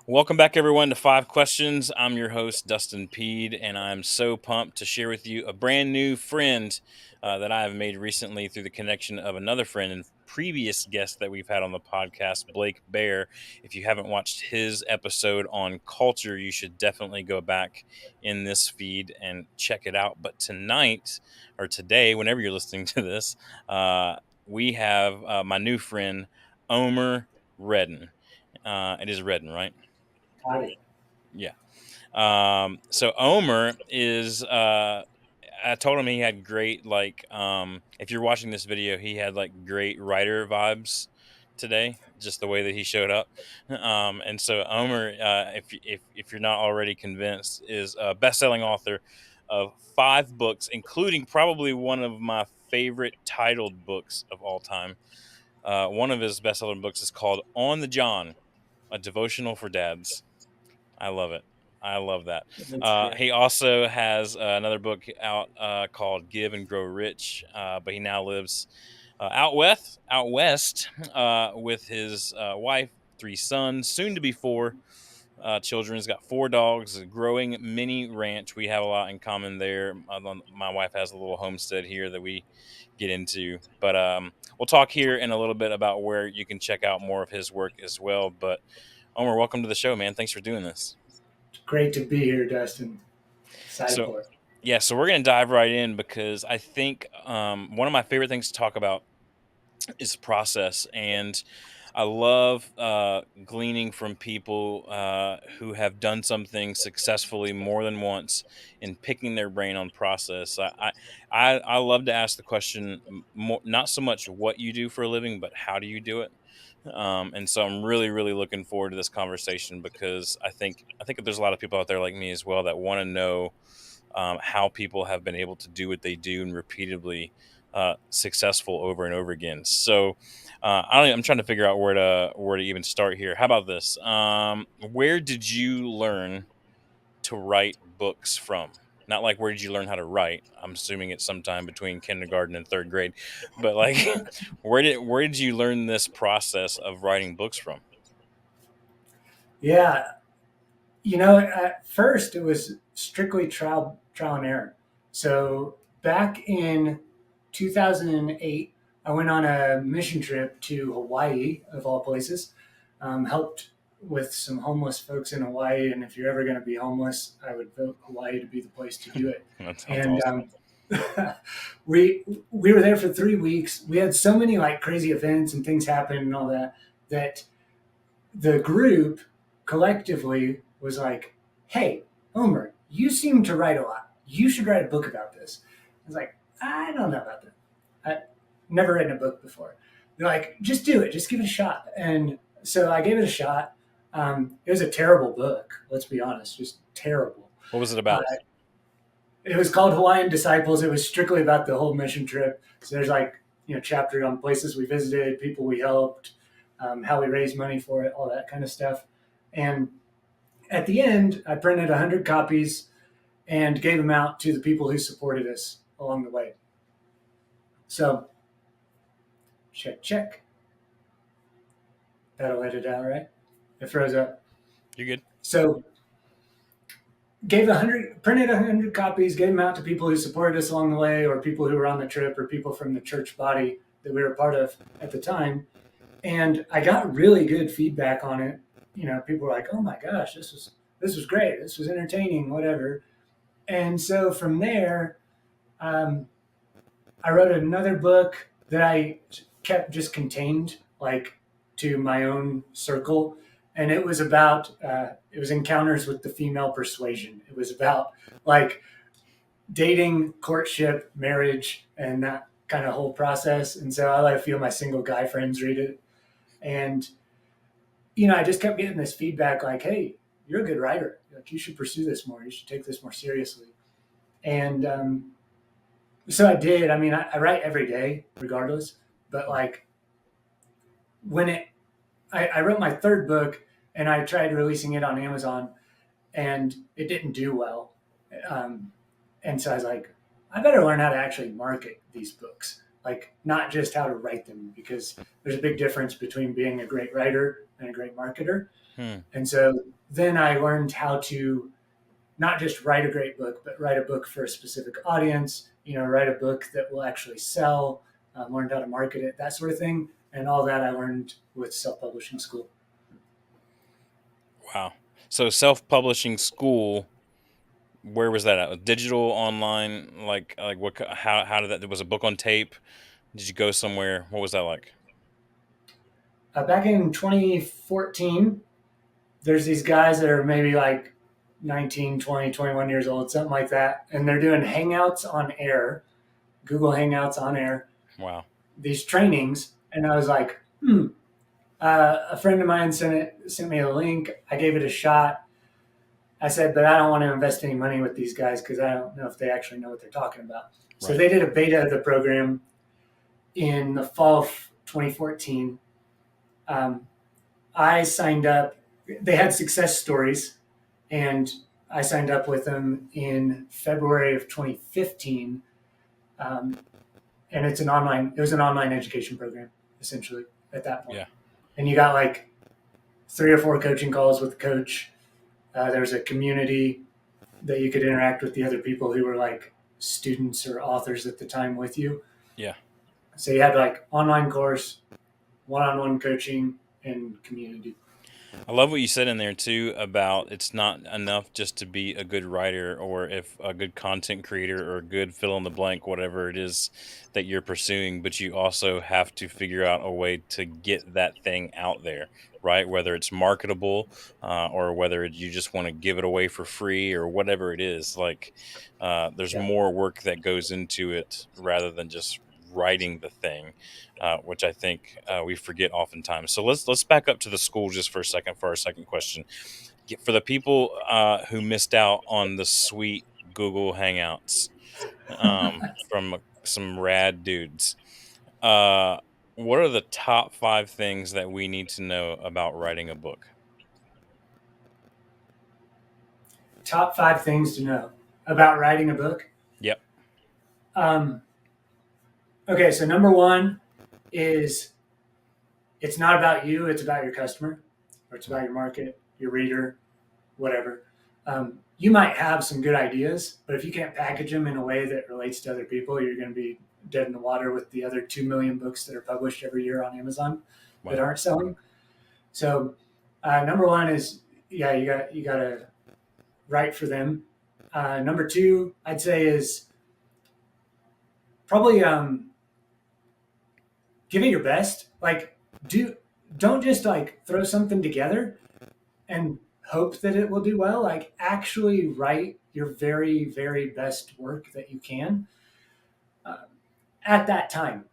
Welcome back, everyone, to Five Questions. I'm your host, Dustin Peed, and I'm so pumped to share with you a brand new friend that I have made recently through the connection of another friend and previous guest that we've had on the podcast, Blake Bear. If you haven't watched his episode on culture, you should definitely go back in this feed and check it out. But tonight, or today, whenever you're listening to this, we have my new friend, Omer Redden. It is Redden, right? Howdy. Yeah. So Omer is I told him he had great if you're watching this video, he had like great writer vibes today, just the way that he showed up. And so Omer, if you're not already convinced, is a best-selling author of five books, including probably one of my favorite titled books of all time. One of his best-selling books is called On the John, a devotional for dads. I love it. I love that. That's great. He also has another book out called "Give and Grow Rich," but he now lives out west with his wife, three sons, soon to be four children. He's got four dogs, a growing mini ranch. We have a lot in common there. My wife has a little homestead here that we get into, but we'll talk here in a little bit about where you can check out more of his work as well. But Omer, welcome to the show, man. Thanks for doing this. It's great to be here, Dustin. Excited So, for it. yeah, so we're going to dive right in because I think one of my favorite things to talk about is process. And I love gleaning from people who have done something successfully more than once and picking their brain on process. I love to ask the question, more, not so much what you do for a living, but how do you do it? And so I'm really, really looking forward to this conversation because I think there's a lot of people out there like me as well that want to know how people have been able to do what they do and repeatedly successful over and over again. So I'm trying to figure out where to even start here. How about this? Where did you learn to write books from? Not like where did you learn how to write? I'm assuming it's sometime between kindergarten and third grade, but like where did you learn this process of writing books from? Yeah, at first it was strictly trial and error. So back in 2008, I went on a mission trip to Hawaii, of all places. Helped with some homeless folks in Hawaii, and if you're ever going to be homeless, I would vote Hawaii to be the place to do it. That sounds And awesome. we were there for 3 weeks. We had so many like crazy events and things happen and all that the group collectively was like, "Hey, Homer, you seem to write a lot. You should write a book about this." I was like, "I don't know about that. I never written a book before." They're like, "Just do it. Just give it a shot." And so I gave it a shot. It was a terrible book. Let's be honest, just terrible. What was it Uh, about? it was called Hawaiian Disciples. It was strictly about the whole mission trip. So there's like chapter on places we visited, people we helped, how we raised money for it, all that kind of stuff. And at the end, I printed 100 copies and gave them out to the people who supported us along the way. So check, check. That'll let it out, right? It froze up. You good? So printed 100 copies, gave them out to people who supported us along the way, or people who were on the trip, or people from the church body that we were a part of at the time. And I got really good feedback on it. People were like, "Oh my gosh, this was great. This was entertaining, whatever." And so from there, um, I wrote another book that I kept just contained like to my own circle, and it was encounters with the female persuasion. It was about like dating, courtship, marriage, and that kind of whole process. And so I let a few of my single guy friends read it, and I just kept getting this feedback like, "Hey, you're a good writer. Like, you should pursue this more. You should take this more seriously." And so I did. I mean, I write every day, regardless. But like when I wrote my third book and I tried releasing it on Amazon, and it didn't do well. Um, and so I was like, I better learn how to actually market these books. like not just how to write them, because there's a big difference between being a great writer and a great marketer. Hmm. And so then I learned how to not just write a great book, but write a book for a specific audience, write a book that will actually sell, learned how to market it, that sort of thing. And all that I learned with self publishing school. Wow. So self-publishing school, where was that at? Digital, online, like what? How did that? Was a book on tape? Did you go somewhere? What was that like? Back in 2014, there's these guys that are maybe like 19, 20, 21 years old, something like that. And they're doing Hangouts on Air, Google Hangouts on Air, Wow. these trainings. And I was like, a friend of mine sent me a link. I gave it a shot. I said, but I don't want to invest any money with these guys because I don't know if they actually know what they're talking about. So Right. they did a beta of the program in the fall of 2014. Um, I signed up. They had success stories, and I signed up with them in February of 2015. Um, and it was an online education program essentially at that point. Yeah. And you got like 3 or 4 coaching calls with the coach. There was a community that you could interact with the other people who were like students or authors at the time with you. Yeah. So you had like online course, one-on-one coaching, and community. I love what you said in there too about it's not enough just to be a good writer or if a good content creator or a good fill in the blank, whatever it is that you're pursuing, but you also have to figure out a way to get that thing out there, right? Whether it's marketable or whether you just want to give it away for free or whatever it is. There's Yeah. more work that goes into it rather than just writing the thing, which I think we forget oftentimes. So let's back up to the school just for a second for our second question. For the people who missed out on the sweet Google Hangouts from some rad dudes, uh, what are the top 5 things that we need to know about writing a book? Top 5 things to know about writing a book. Yep. Um, okay, so number one is it's not about you, it's about your customer, or it's about your market, your reader, whatever. You might have some good ideas, but if you can't package them in a way that relates to other people, you're going to be dead in the water with the other 2 million books that are published every year on Amazon that Wow. aren't selling. So, number one is, yeah, you got to write for them. Number two, I'd say, is probably give it your best. Like, don't just like throw something together and hope that it will do well. Like, actually write your very, very best work that you can uh, at that time,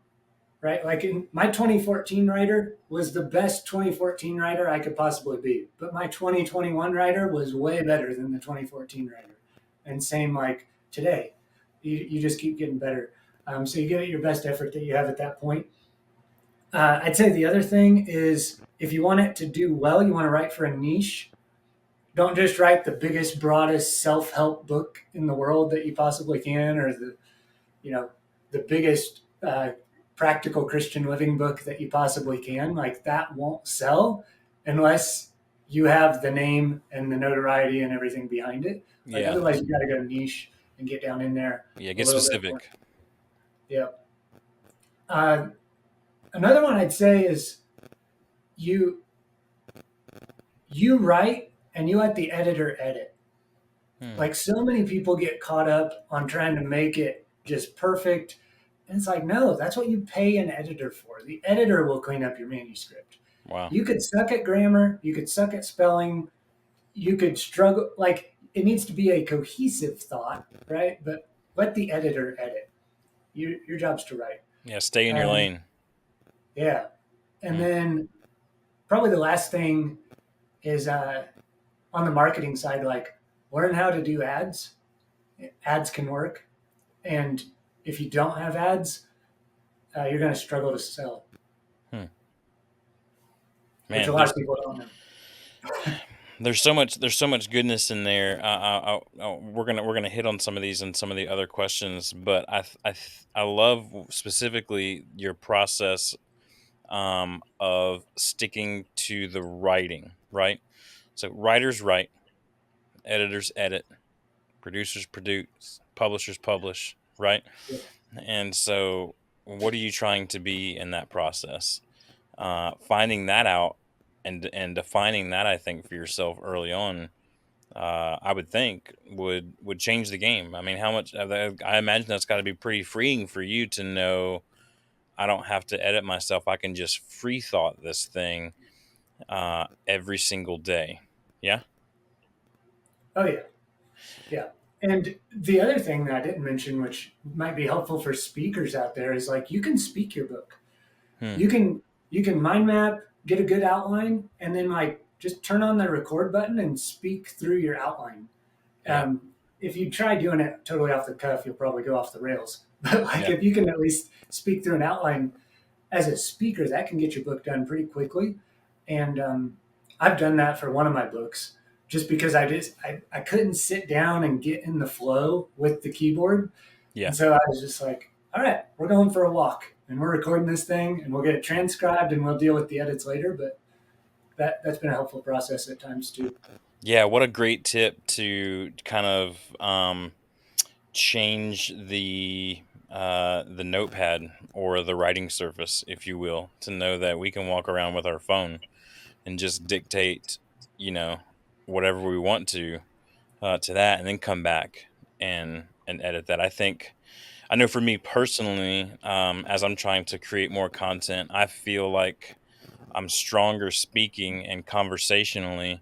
right? Like, in my 2014 writer was the best 2014 writer I could possibly be, but my 2021 writer was way better than the 2014 writer. And same like today, you just keep getting better. So you give it your best effort that you have at that point. I'd say the other thing is if you want it to do well, you want to write for a niche. Don't just write the biggest, broadest self-help book in the world that you possibly can, or you know the biggest practical Christian living book that you possibly can. Like that won't sell unless you have the name and the notoriety and everything behind it. Like Yeah. otherwise, you got to go niche and get down in there Yeah. a Get little bit more. specific. Yeah. Uh, Another one I'd say is you you write and you let the editor edit. Hmm. Like so many people get caught up on trying to make it just perfect. And it's like, no, that's what you pay an editor for. The editor will clean up your manuscript. Wow. You could suck at grammar, you could suck at spelling, you could struggle. Like it needs to be a cohesive thought, right? But let the editor edit. Your job's to write. Yeah. Stay in your And lane. yeah. And Hmm. then probably the last thing is on the marketing side, like learn how to do ads. Ads can work. And if you don't have ads, you're going to struggle to sell, Hmm. which Man, a lot of people don't know. there's so much goodness in there. We're gonna hit on some of these and some of the other questions, but I love specifically your process of sticking to the writing, right? So writers write, editors edit, producers produce, publishers publish, right? Yeah, And so, what are you trying to be in that process? Finding that out and defining that, I think, for yourself early on, I would think would change the game. I mean, how much? I imagine that's got to be pretty freeing for you to know I don't have to edit myself. I can just free thought this thing every single day. Yeah. oh yeah, yeah. And the other thing that I didn't mention, which might be helpful for speakers out there, is like you can speak your book. Hmm. You can mind map, get a good outline, and then like just turn on the record button and speak through your outline. Yeah. Um, if you try doing it totally off the cuff, you'll probably go off the rails. But like Yeah. if you can at least speak through an outline as a speaker, that can get your book done pretty quickly. And I've done that for one of my books just because I couldn't sit down and get in the flow with the keyboard. Yeah. And so I was just like, all right, we're going for a walk and we're recording this thing and we'll get it transcribed and we'll deal with the edits later. But that's been a helpful process at times too. Yeah. What a great tip to kind of change the notepad or the writing surface, if you will, to know that we can walk around with our phone and just dictate, you know, whatever we want to that, and then come back and edit that. I think I know for me personally, as I'm trying to create more content, I feel like I'm stronger speaking and conversationally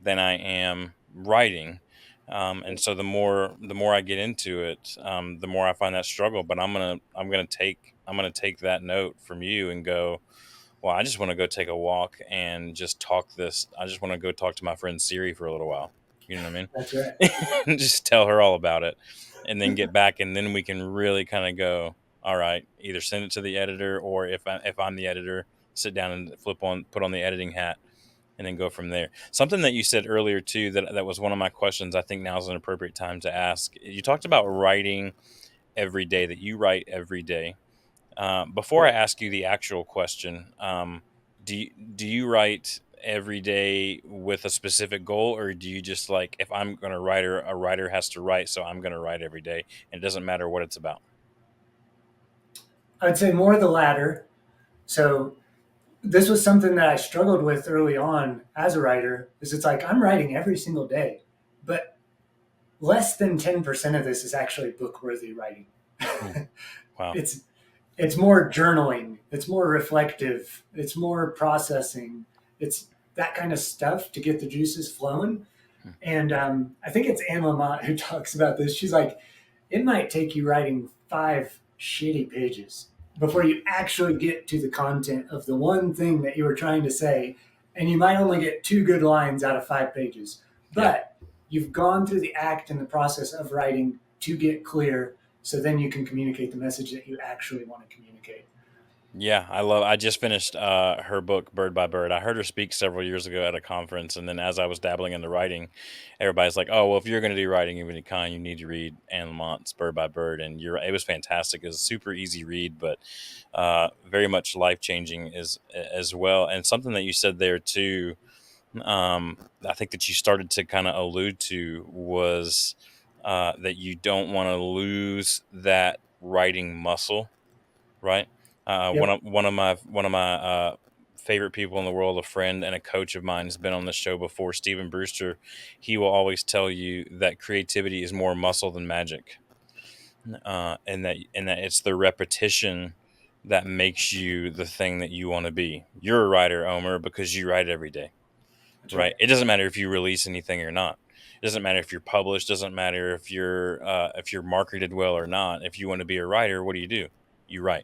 than I am writing. And so the more I get into it, the more I find that struggle. But I'm gonna take that note from you and go, well, I just want to go take a walk and just talk this. I just want to go talk to my friend Siri for a little while. You know what I mean? That's right. And just tell her all about it, and then get back, and then we can really kind of go. All right, either send it to the editor, or if I'm the editor, sit down and put on the editing hat, and then go from there. Something that you said earlier too that was one of my questions. I think now is an appropriate time to ask. You talked about writing every day, that you write every day. Before I Yep. ask you the actual question, do you write every day with a specific goal, or do you just like, if I'm going to write, or a writer has to write, so I'm going to write every day, and it doesn't matter what it's about? I'd say more the latter. So this was something that I struggled with early on as a writer. Is it's like I'm writing every single day, but less than 10% of this is actually book worthy writing. Hmm. Wow. it's it's more journaling, it's more reflective, it's more processing, it's that kind of stuff to get the juices flowing. Hmm. And I think it's Anne Lamott who talks about this. She's like, it might take you writing 5 shitty pages before you actually get to the content of the one thing that you were trying to say. And you might only get 2 good lines out of 5 pages. Yeah. But you've gone through the act and the process of writing to get clear. So then you can communicate the message that you actually want to communicate. Yeah, I just finished her book Bird by Bird. I heard her speak several years ago at a conference, and then as I was dabbling in the writing, everybody's like, "Oh, well, if you're going to do writing of any kind, you need to read Anne Lamont's Bird by Bird." And you're right, it was fantastic. It was a super easy read, but very much life changing as well. And something that you said there too, I think that you started to kind of allude to was that you don't want to lose that writing muscle, right? Yep, One of my favorite people in the world, a friend and a coach of mine, has been on the show before. Stephen Brewster. He will always tell you that creativity is more muscle than magic, and that it's the repetition that makes you the thing that you want to be. You're a writer, Omer, because you write every day, that's right? right. It doesn't matter if you release anything or not. It doesn't matter if you're published. Doesn't matter if you're marketed well or not. If you want to be a writer, what do? You write.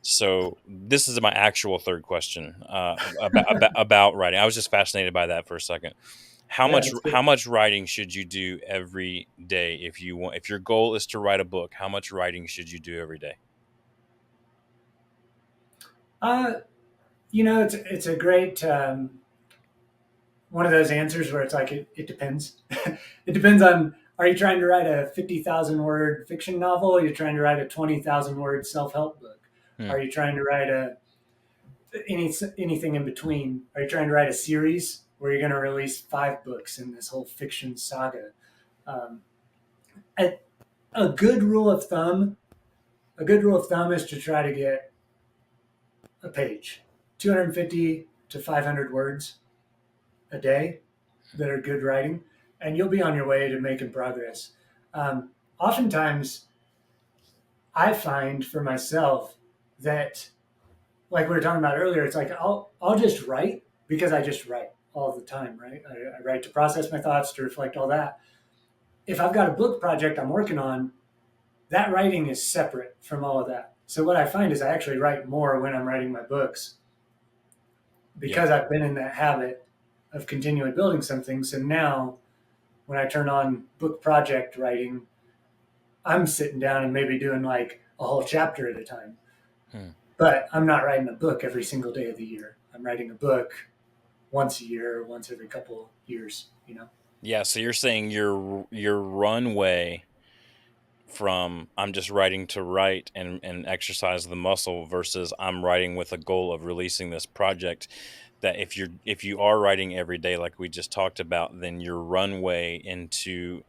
So this is my actual third question about writing. I was just fascinated by that for a second. Yeah, that's How good. much writing should you do every day if you want, if your goal is to write a book? How much writing should you do every day? Uh, it's a great one of those answers where it's like it depends. It depends on, are you trying to write a 50,000 word fiction novel? Are you trying to write a 20,000 word self help book? Hmm. Are you trying to write anything in between? Are you trying to write a series where you're going to release 5 books in this whole fiction saga? Um, a, a good rule of thumb, a good rule of thumb is to try to get a page, 250 to 500 words a day that are good writing, and you'll be on your way to making progress. Oftentimes, I find for myself that, like we were talking about earlier, it's like I'll just write because I just write all the time, right? I write to process my thoughts, to reflect all that. If I've got a book project I'm working on, that writing is separate from all of that. So what I find is I actually write more when I'm writing my books Yeah. because I've been in that habit of continually building something. So now when I turn on book project writing, I'm sitting down and maybe doing like a whole chapter at a time. Hmm. But I'm not writing a book every single day of the year. I'm writing a book once a year, once every couple years, you know? Yeah. So you're saying your runway from I'm just writing to write and exercise the muscle versus I'm writing with a goal of releasing this project, that if you are writing every day like we just talked about, then your runway into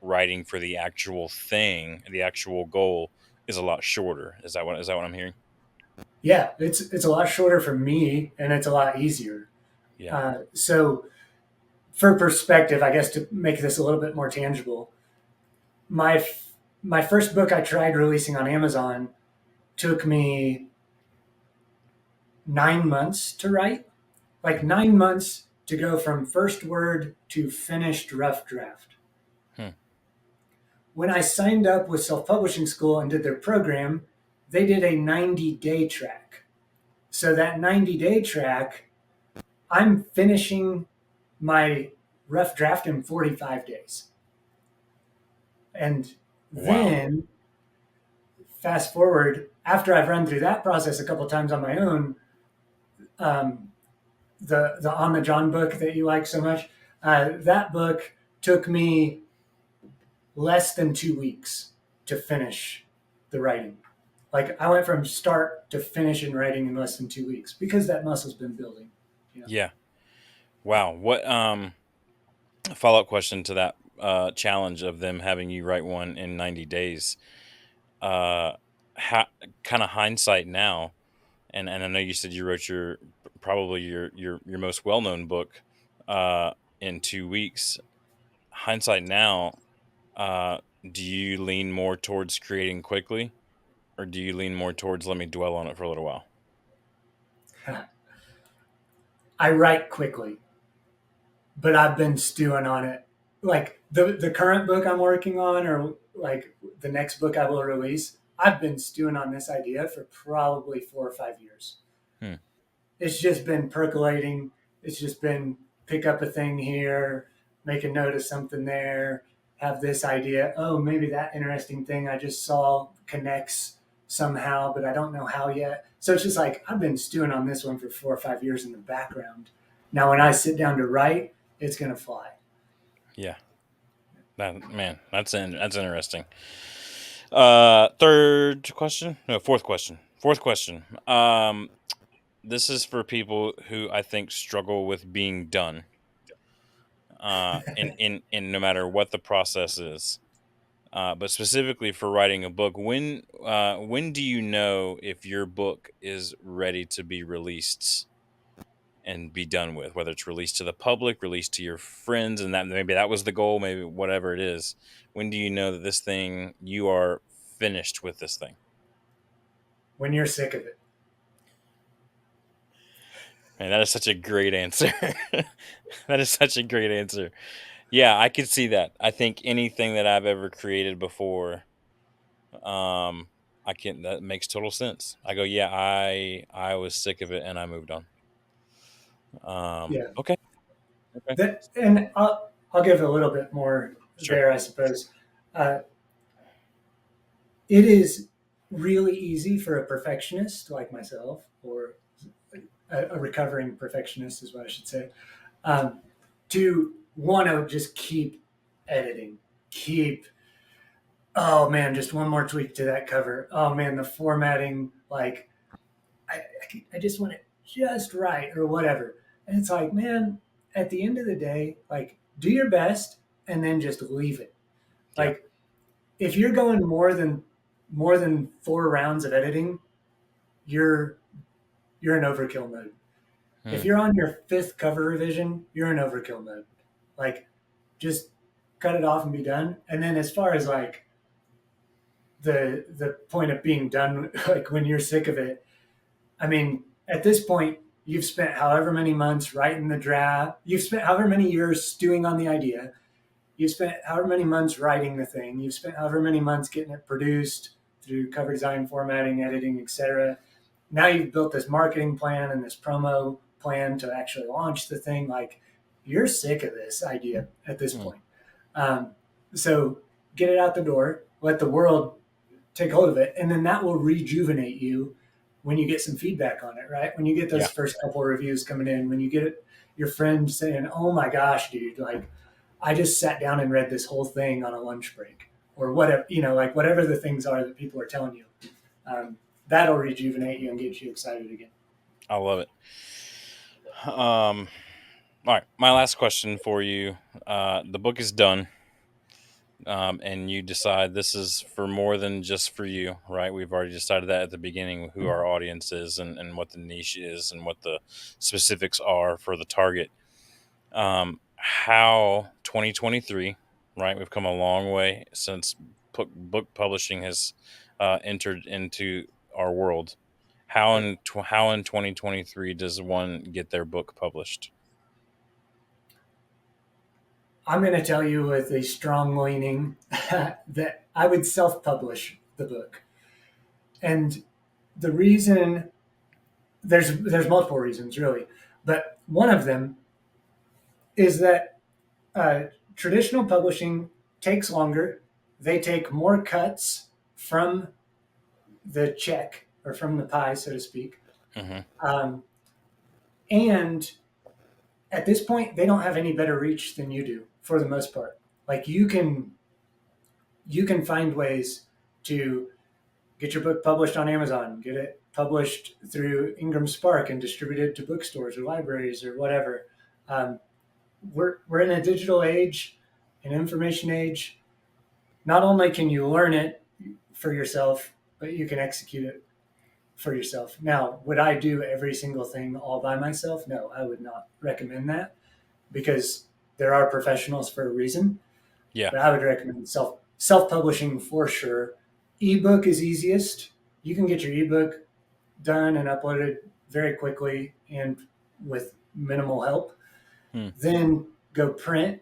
writing for the actual thing, the actual goal, is a lot shorter. Is that what I'm hearing? Yeah, it's a lot shorter for me and it's a lot easier. Yeah. So for perspective, I guess to make this a little bit more tangible, my my first book I tried releasing on Amazon took me 9 months to write, like 9 months to go from first word to finished rough draft. Hmm. When I signed up with Self Publishing School and did their program, they did a 90-day track. So that 90-day track, I'm finishing my rough draft in 45 days. And Wow. then fast forward, after I've run through that process a couple times on my own, um, the On the John book that you like so much, that book took me less than 2 weeks to finish the writing. Like I went from start to finish in writing in less than 2 weeks because that muscle's been building. You know? Yeah. Wow. What follow up question to that challenge of them having you write one in 90 days? Uh, how kind of hindsight now, and I know you said you wrote your probably your most well known book in 2 weeks. Hindsight now, uh, do you lean more towards creating quickly, or do you lean more towards let me dwell on it for a little while? I write quickly, but I've been stewing on it. Like the current book I'm working on, or like the next book I will release, I've been stewing on this idea for probably 4 or 5 years. Hmm. It's just been percolating. It's just been pick up a thing here, make a note of something there, have this idea. Oh, maybe that interesting thing I just saw connects somehow, but I don't know how yet. So it's just like I've been stewing on this one for 4 or 5 years in the background. Now, when I sit down to write, it's going to fly. Yeah. That man, that's interesting. Third question? No, fourth question. Fourth question. This is for people who I think struggle with being done. In no matter what the process is. But specifically for writing a book, when do you know if your book is ready to be released and be done with? Whether it's released to the public, released to your friends, and that maybe that was the goal, maybe whatever it is. When do you know that this thing you are finished with this thing? When you're sick of it. Man, that is such a great answer. That is such a great answer. Yeah, I could see that. I think anything that I've ever created before, um, I can that makes total sense. I go, yeah, I was sick of it and I moved on. Yeah. Okay, okay, And I'll give a little bit more sure. there, I suppose. Uh, it is really easy for a perfectionist like myself, or a recovering perfectionist is what I should say. to want to just keep editing, keep, oh man, just one more tweak to that cover. Oh man, the formatting, like, I just want it just right or whatever. And it's like, man, at the end of the day, like, do your best and then just leave it. Yeah. Like, if you're going more than 4 rounds of editing, you're you're in overkill mode. If Hmm. you're on your fifth cover revision, you're in overkill mode. Like, just cut it off and be done. And then as far as like the point of being done, like when you're sick of it, I mean, at this point, you've spent however many months writing the draft. You've spent however many years stewing on the idea. You've spent however many months writing the thing. You've spent however many months getting it produced through cover design, formatting, editing, etc. Now you've built this marketing plan and this promo plan to actually launch the thing. Like, you're sick of this idea at this Hmm. point. Um, so get it out the door. Let the world take hold of it, and then that will rejuvenate you when you get some feedback on it, right? When you get Yeah. those first couple of reviews coming in, when you get it, your friend saying, "Oh my gosh, dude! Like, I just sat down and read this whole thing on a lunch break," or whatever, like whatever the things are that people are telling you. Um, that'll rejuvenate you and get you excited again. I love it. All right. My last question for you. The book is done. And you decide this is for more than just for you, right? We've already decided that at the beginning who our audience is and what the niche is and what the specifics are for the target. How 2023, right? We've come a long way since book publishing has entered into our world. Yep. How in 2023 does one get their book published? I'm going to tell you with a strong leaning that I would self-publish the book, and the reason there's multiple reasons really, but one of them is that uh, traditional publishing takes longer. They take more cuts from the check or from the pie, so to speak. Hmm. Um, and at this point, they don't have any better reach than you do for the most part. Like, you can find ways to get your book published on Amazon, get it published through Ingram Spark and distributed to bookstores or libraries or whatever. Um, we're in a digital age, an information age. Not only can you learn it for yourself, but you can execute it for yourself. Now, would I do every single thing all by myself? No, I would not recommend that, because there are professionals for a reason. Yeah. But I would recommend self publishing for sure. Ebook is easiest. You can get your ebook done and uploaded very quickly and with minimal help. Hmm. Then go print,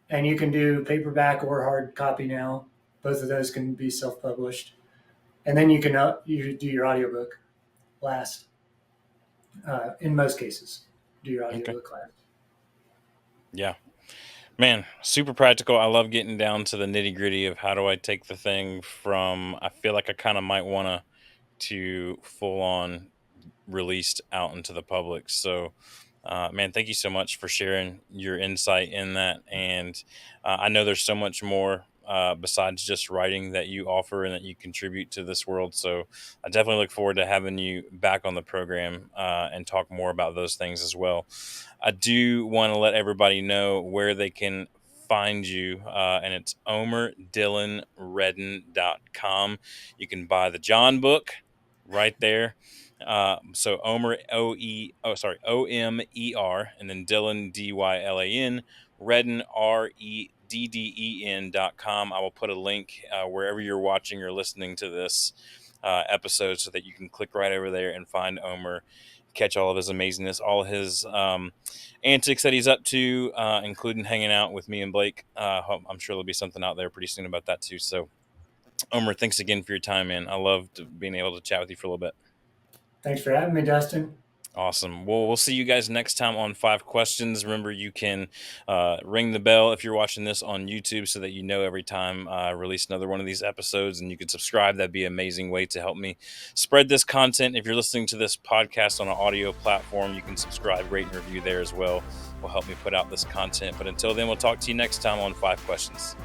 and you can do paperback or hard copy now. Both of those can be self published, and then you do your audiobook last. In most cases, do your Okay. audiobook last. Yeah. Man, super practical. I love getting down to the nitty gritty of how do I take the thing from I feel like I kind of might want to full on released out into the public. So, man, thank you so much for sharing your insight in that. And I know there's so much more besides just writing that you offer and that you contribute to this world. So, I definitely look forward to having you back on the program and talk more about those things as well. I do want to let everybody know where they can find you, and it's omerdillanredden.com. You can buy the John book right there. So Omer Omer, and then Dylan Dyllan, Redden Redden.com. I will put a link wherever you're watching or listening to this episode so that you can click right over there and find Omer, catch all of his amazingness, all his antics that he's up to, including hanging out with me and Blake. I'm sure there'll be something out there pretty soon about that too. So, Omer, thanks again for your time, man. I loved being able to chat with you for a little bit. Thanks for having me, Dustin. Awesome. Well, we'll see you guys next time on Five Questions. Remember, you can ring the bell if you're watching this on YouTube so that you know every time I release another one of these episodes. And you can subscribe. That'd be an amazing way to help me spread this content. If you're listening to this podcast on an audio platform, you can subscribe, rate, and review there as well. will help me put out this content. But until then, we'll talk to you next time on 5 Questions.